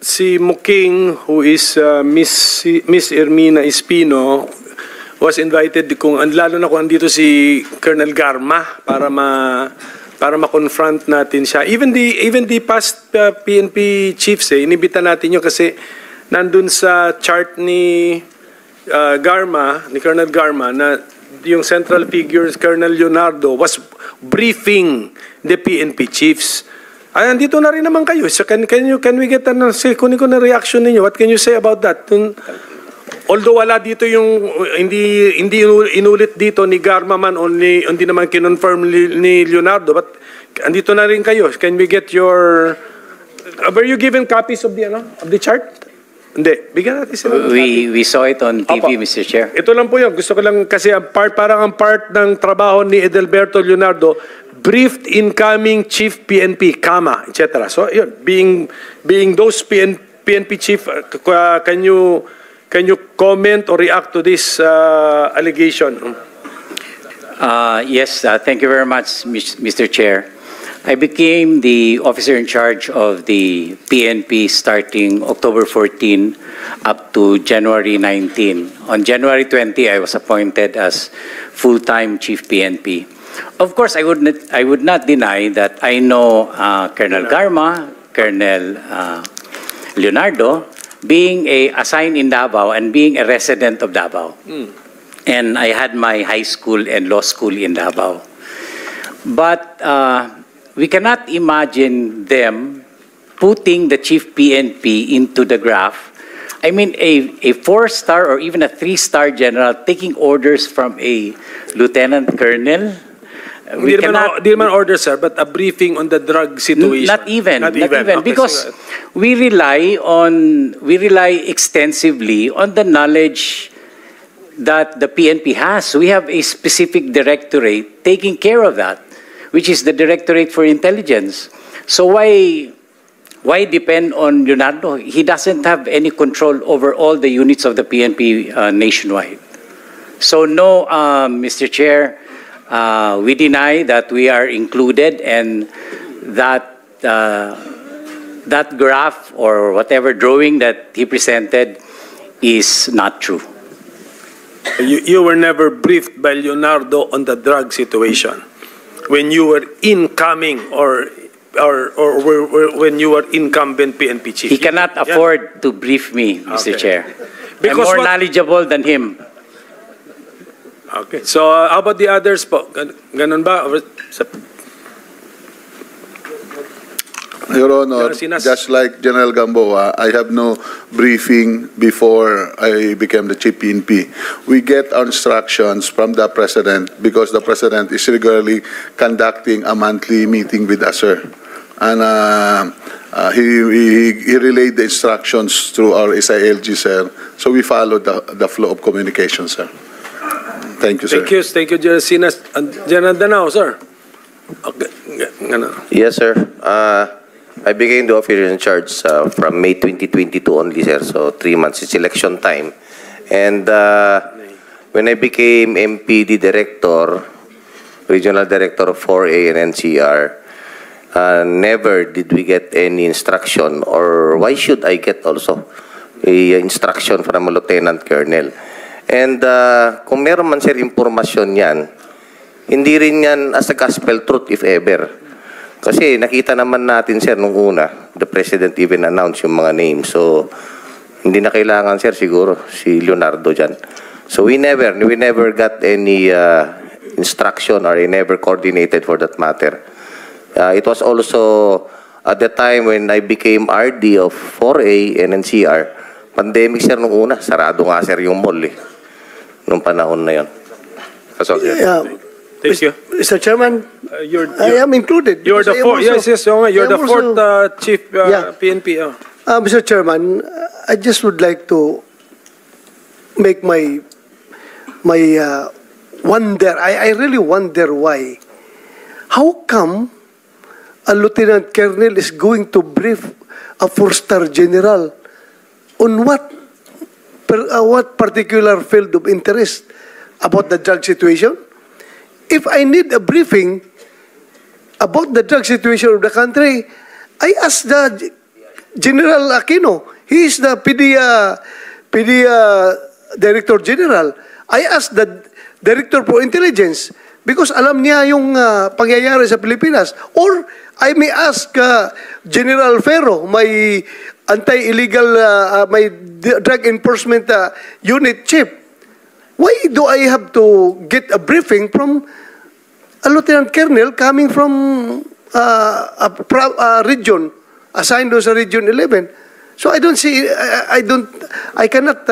si Muking, who is Miss Ermina Espino, was invited lalo na kung andito si Colonel Garma para ma-confront natin siya. Even the past PNP chiefs, inibita natin yun kasi nandun sa chart ni Colonel Garma na yung central figures, Colonel Leonardo, was briefing the PNP chiefs. Ay, andito na rin naman kayo. So can we get kunin ko na reaction ninyo? What can you say about that? Although wala dito yung hindi inulit dito ni Garma man o hindi naman kinonfirm ni Leonardo, but andito na rin kayo. Can we get your were you given copies of the chart? Hindi. Bigyan natin sila. We saw it on TV, Mr. Chair. Ito lang po yun. Gusto ko lang kasi parang ang part ng trabaho ni Edelberto Leonardo, briefed incoming chief PNP, etc. So yun, being those PNP chief, can you comment or react to this allegation? Yes, thank you very much, Mr. Chair. I became the officer in charge of the PNP starting October 14 up to January 19. On January 20, I was appointed as full-time chief PNP. Of course, I would not deny that I know Colonel Garma, Colonel Leonardo, being assigned in Davao and being a resident of Davao. And I had my high school and law school in Davao. But we cannot imagine them putting the chief PNP into the graph. I mean, a 4-star or even a 3-star general taking orders from a lieutenant colonel. Hindi naman order, sir, but a briefing on the drug situation. Not even, Okay, because we rely extensively on the knowledge that the PNP has. We have a specific directorate taking care of that, which is the Directorate for Intelligence. So why depend on Leonardo? He doesn't have any control over all the units of the PNP nationwide. So no, Mr. Chair, we deny that we are included, and that that graph or whatever drawing that he presented is not true. You were never briefed by Leonardo on the drug situation when you were incoming or when you were incumbent PNP chief. He cannot afford to brief me, Mr. Chair. Because I'm more knowledgeable than him. Okay. So how about the others po? Ganun ba? Your Honor, just like General Gamboa, I have no briefing before I became the chief PNP. We get our instructions from the President because the President is regularly conducting a monthly meeting with us, sir. And he relayed the instructions through our SILG, sir. So we follow the flow of communication, sir. Thank you, sir. Thank you, General Danao, sir. Okay. Yes, sir. I became the officer in charge from May 2022 only, sir. So 3 months. It's election time. And when I became MPD director, regional director of 4A and NCR, never did we get any instruction, or why should I get also a instruction from a lieutenant colonel? And kung meron man, sir, impormasyon yan, hindi rin yan as a gospel truth if ever. Kasi nakita naman natin, sir, nung una, the President even announced yung mga names. So, hindi na kailangan, sir, siguro, si Leonardo dyan. So, we never got any instruction, or he never coordinated for that matter. It was also at the time when I became RD of 4A and NCR, pandemic, sir, nung una. Sarado nga, sir, yung mall, nung panahon na yun. That's all, sir. Thank you. Mr. Chairman, I am included. You're the fourth. Yes, you're the fourth chief PNP. Mr. Chairman, I just would like to make my wonder. I really wonder why. How come a lieutenant colonel is going to brief a 4-star general on what particular field of interest about the drug situation? If I need a briefing about the drug situation of the country, I ask the General Aquino. He is the PDEA Director General. I asked the Director for Intelligence because alam niya yung pangyayari sa Pilipinas. Or I may ask General Ferro, my anti-illegal, my drug enforcement unit chief. Why do I have to get a briefing from a lieutenant colonel coming from a region assigned to sa Region 11? So I don't see, I cannot,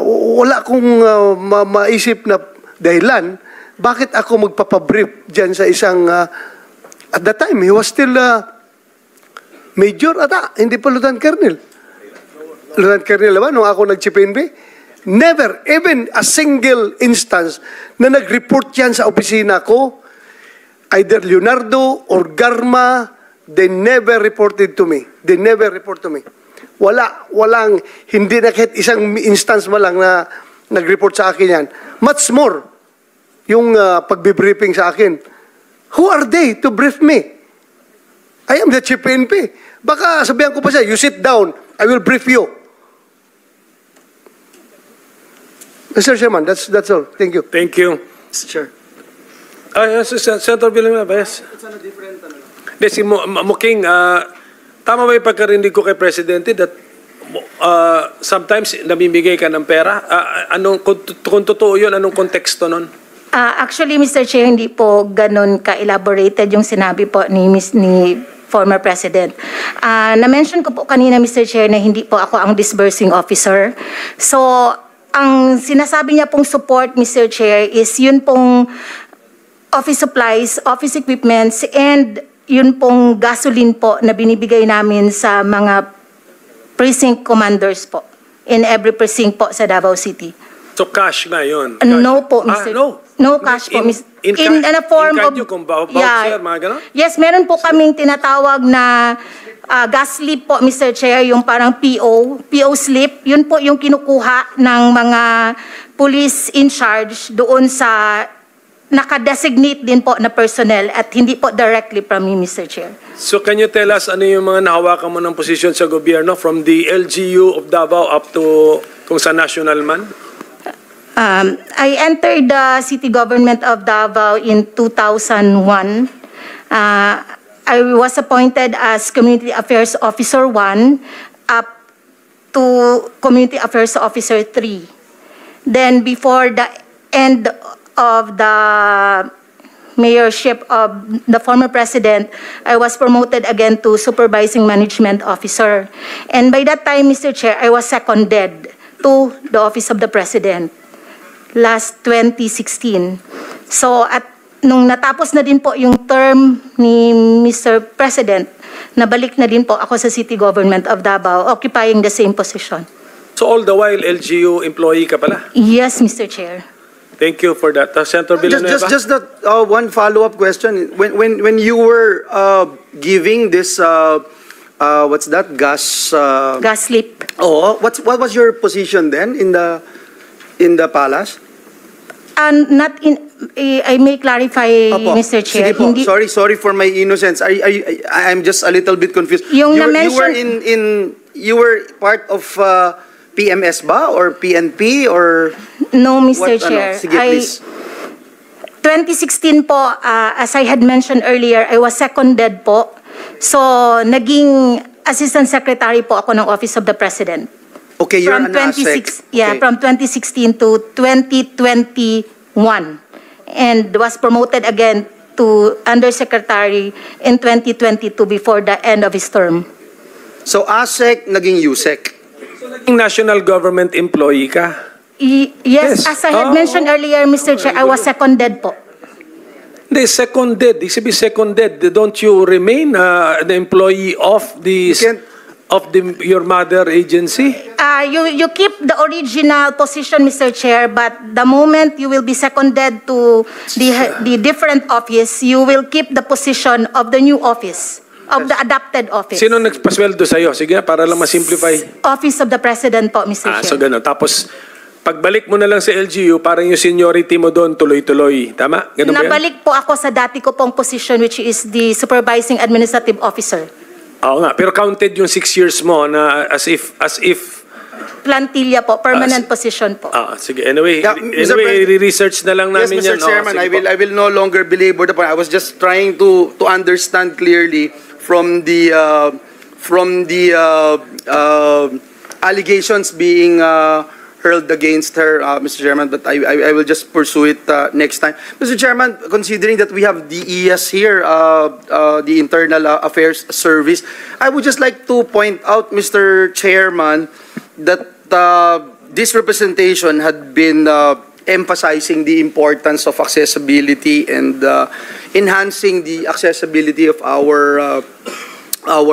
wala akong maisip na dahilan bakit ako magpapabrief dyan sa isang, at that time, he was still major ata, hindi pa lieutenant colonel. Lieutenant colonel naman, nung ako nag-CPNB, never, even a single instance na nag-report yan sa opisina ko, either Leonardo or Garma, they never reported to me. They never report to me. Walang, hindi na kahit isang instance man lang na nag-report sa akin yan. Much more, yung pagbibriefing sa akin. Who are they to brief me? I am the chief PNP. Baka sabihan ko pa siya, you sit down, I will brief you. Mr. Chairman, that's all. Thank you. Thank you. Mr. Chair. Yes, Senator Villanueva, yes. It's on a different Si Muking, tama ba yung pagkarinig ko kay Presidente that sometimes namimigay ka ng pera? Kung totoo yun, anong konteksto nun? Actually, Mr. Chair, hindi po ganun ka-elaborated yung sinabi po ni former President. Na-mention ko po kanina, Mr. Chair, na hindi po ako ang disbursing officer. So, ang sinasabi niya pong support, Mr. Chair, is yun pong office supplies, office equipments, and yun pong gasoline po na binibigay namin sa mga precinct commanders po in every precinct po sa Davao City. So cash na yun? No po, Mr. No cash po, Mr. In a form of... voucher, mga ganon? Yes, meron po kaming tinatawag na gas slip po, Mr. Chair, yung parang PO slip. Yun po yung kinukuha ng mga police in charge doon sa nakadesignate din po na personnel at hindi po directly from me, Mr. Chair. So can you tell us ano yung mga nahawakan mo ng posisyon sa gobyerno from the LGU of Davao up to kung sa national man? I entered the city government of Davao in 2001. I was appointed as Community Affairs Officer 1 up to Community Affairs Officer 3. Then before the end of the mayorship of the former president, I was promoted again to Supervising Management Officer. And by that time, Mr. Chair, I was seconded to the Office of the President last 2016. So at nung natapos na din po yung term ni Mr. President, nabalik na din po ako sa City Government of Davao, occupying the same position. So all the while, LGU employee ka pala? Yes, Mr. Chair. Thank you for that. Senator Villanueva? Just that one follow-up question. When you were giving this, what's that, gas? Gas slip. Oh, what was your position then in the palace? And not in, I may clarify, Opo. Mr. Chair. Sige po. Hindi, Sorry for my innocence. I'm just a little bit confused. Yung you were na-mention- you were part of PMS ba or PNP or no, Mr. what? Chair. Sige, please. 2016 po, as I had mentioned earlier, I was seconded po. So, naging Assistant Secretary po ako ng Office of the President. Okay, you're From an ASEC. Yeah, Okay. from 2016 to 2021. And was promoted again to Undersecretary in 2022 before the end of his term. So ASEC naging USEC. Naging national government employee ka? Yes, Yes. as I had mentioned earlier, Mr. Chair, I was seconded po. Hindi, seconded. Ibig sabihin seconded. Don't you remain an employee of the can't- your mother agency? You keep the original position, Mr. Chair, but the moment you will be seconded to the different office, you will keep the position of the new office, of the adopted office. Sino nagpasweldo sa'yo? Sige, para lang ma-simplify. Office of the President po, Mr. Chair. So gano'n. Tapos, pagbalik mo na lang sa LGU, parang yung seniority mo doon tuloy-tuloy. Tama? Ganun ba yan? Nabalik po ako sa dati ko pong position, which is the Supervising Administrative Officer. Oo nga, pero counted yung 6 years mo na as if Plantilla po, permanent position po. sige. Anyway, Yeah, Mr. i-research na lang Yes, namin Mr. yan. Chairman, Sige po. I will no longer belabor the point. I was just trying to understand clearly from the allegations being hurled against her, Mr. Chairman, but I will just pursue it next time. Mr. Chairman, considering that we have the ES here, the Internal Affairs Service, I would just like to point out, Mr. Chairman, that this representation had been emphasizing the importance of accessibility and enhancing the accessibility of our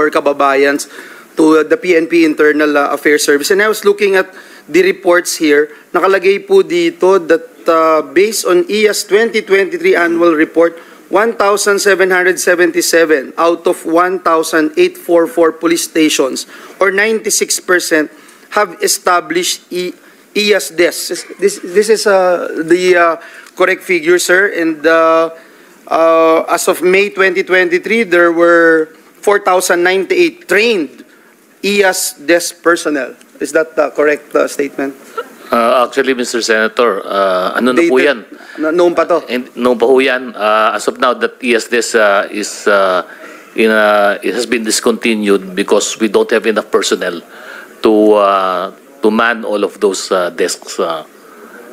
kababayans to the PNP Internal Affairs Service. And I was looking at the reports here. Nakalagay po dito that based on ES 2023 annual report, 1,777 out of 1,844 police stations, or 96%, have established ES desks. This is the correct figure, sir. And as of May 2023, there were 4,098 trained ES desk personnel. Is that the correct statement? Actually, Mr. Senator, ano na po Dated- yan? Noon pa to? Noon pa po yan. As of now, that ESDS it has been discontinued because we don't have enough personnel to man all of those desks,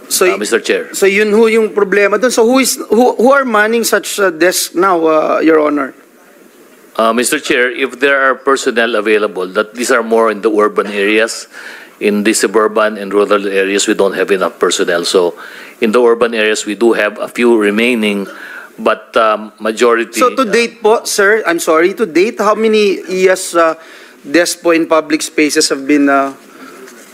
Mr. Chair. So yun ho yung problema doon. So who are manning such desks now, Your Honor? Mr. Chair, if there are personnel available, that these are more in the urban areas. In the suburban and rural areas, we don't have enough personnel. So in the urban areas, we do have a few remaining, but majority... So to date po, sir, I'm sorry, to date, how many ES desks po in public spaces have been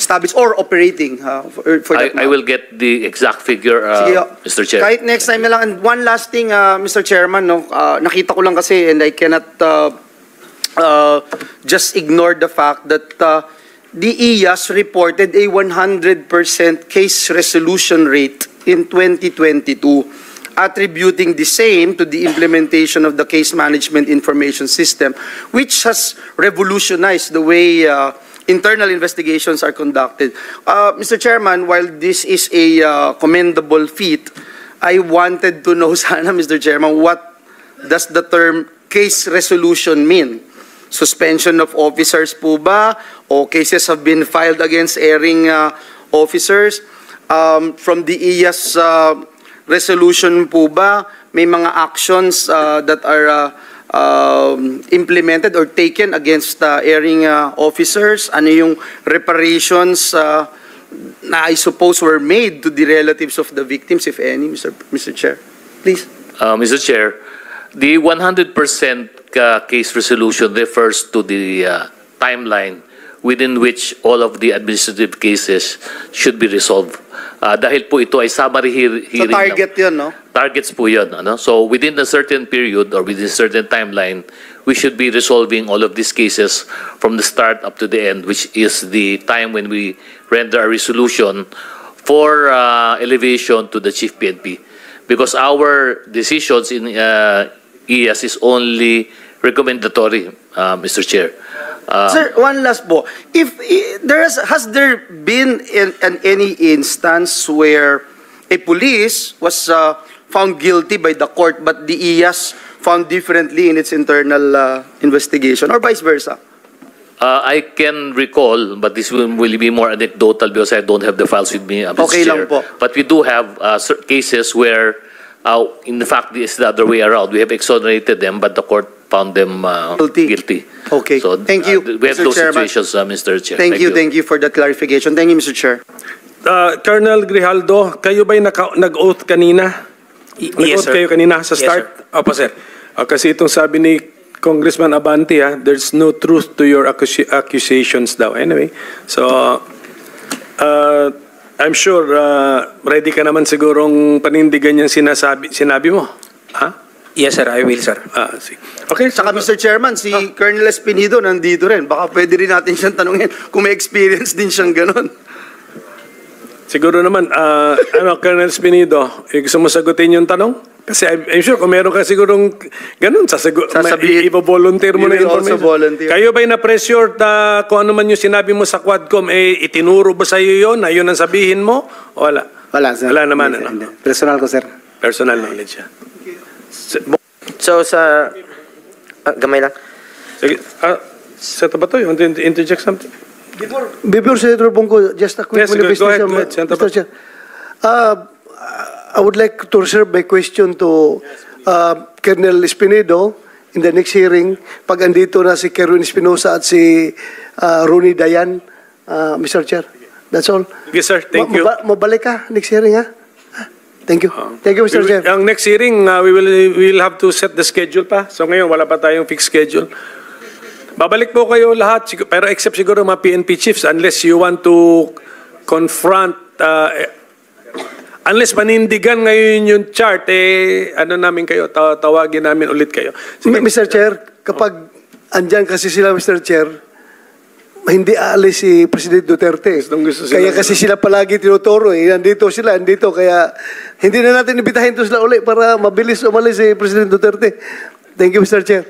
established or operating for that I will get the exact figure, Sige, Mr. Chair. Kahit next time na lang. And one last thing, Mr. Chairman, no, nakita ko lang kasi and I cannot just ignore the fact that the IAS reported a 100% case resolution rate in 2022, attributing the same to the implementation of the case management information system, which has revolutionized the way internal investigations are conducted. Mr. Chairman, while this is a commendable feat, I wanted to know sana, Mr. Chairman, what does the term case resolution mean? Suspension of officers po ba? O cases have been filed against erring officers? From the IAS resolution po ba, may mga actions that are implemented or taken against erring officers? Ano yung reparations na I suppose were made to the relatives of the victims, if any, Mr. Chair? Please. Mr. Chair, the 100% case resolution refers to the timeline within which all of the administrative cases should be resolved. Dahil po ito ay summary hearing. So target yun, no? Targets po yun. Ano? So within a certain period or within a certain timeline, we should be resolving all of these cases from the start up to the end, which is the time when we render a resolution for elevation to the Chief PNP. Because our decisions in IAS is only recommendatory, Mr. Chair. Sir, one last po. If has there been any instance where a police was found guilty by the court but the IAS found differently in its internal investigation or vice versa? I can recall, but this will be more anecdotal because I don't have the files with me, Mr. Okay Chair. lang po. But we do have cases where, in fact, it's the other way around. We have exonerated them, but the court found them guilty. Okay. So Thank you, we have Mr. those Chairman. situations, Mr. Chair. Thank you for that clarification. Thank you, Mr. Chair. Colonel Grijaldo, kayo ba'y nag-oath kanina? Yes, Nag-oath sir. kayo kanina sa Yes, start? Opo, sir. Kasi itong sabi ni Congressman Abante, there's no truth to your accusations daw. Anyway, so I'm sure ready ka naman sigurong panindigan yung sinabi mo. Ha? Yes, sir. I will, sir. Sige. Okay, Saka Mr. Chairman, si Colonel Espinido nandito rin. Baka pwede rin natin siyang tanungin kung may experience din siyang ganun. siguro naman, Colonel Espinido, gusto mo sagutin yung tanong? Kasi I'm sure kung meron ka sigurong ganun, Sasabihin. i-volunteer mo You na will also information. volunteer. Kayo ba'y na-pressure na kung ano man yung sinabi mo sa Quadcom, itinuro ba sa iyo yun, na yun ang sabihin mo? O wala? Wala, sir. Wala naman, Hindi, ano? hindi. Personal ko, sir. Personal knowledge yan. So sa gamay lang. Sige, Senator Batoy, you want to interject something? Before Senator Bongo, just a quick Yes, go ahead, manifestation, Senator Mr. Chair. I would like to reserve my question to Colonel Espinedo in the next hearing. Pag andito na si Kerwin Espinosa at si Ronnie Dayan, Mr. Chair. That's all. Yes, sir. Thank you. Mabalik ka next hearing, ha? Thank you. Thank you, Mr. Chair. Ang next hearing, we will have to set the schedule pa. So ngayon, wala pa tayong fixed schedule. Babalik po kayo lahat, pero except siguro mga PNP chiefs, unless you want to confront, unless panindigan ngayon yung chart, ano namin kayo, tawagin namin ulit kayo. Mr. Chair, kapag andyan kasi sila, Mr. Chair, hindi aalis si President Duterte. Gusto sila- Kaya kasi sila palagi tinuturo. Nandito sila, andito. Kaya hindi na natin ibitahin to sila uli para mabilis umalis si President Duterte. Thank you, Mr. Chair.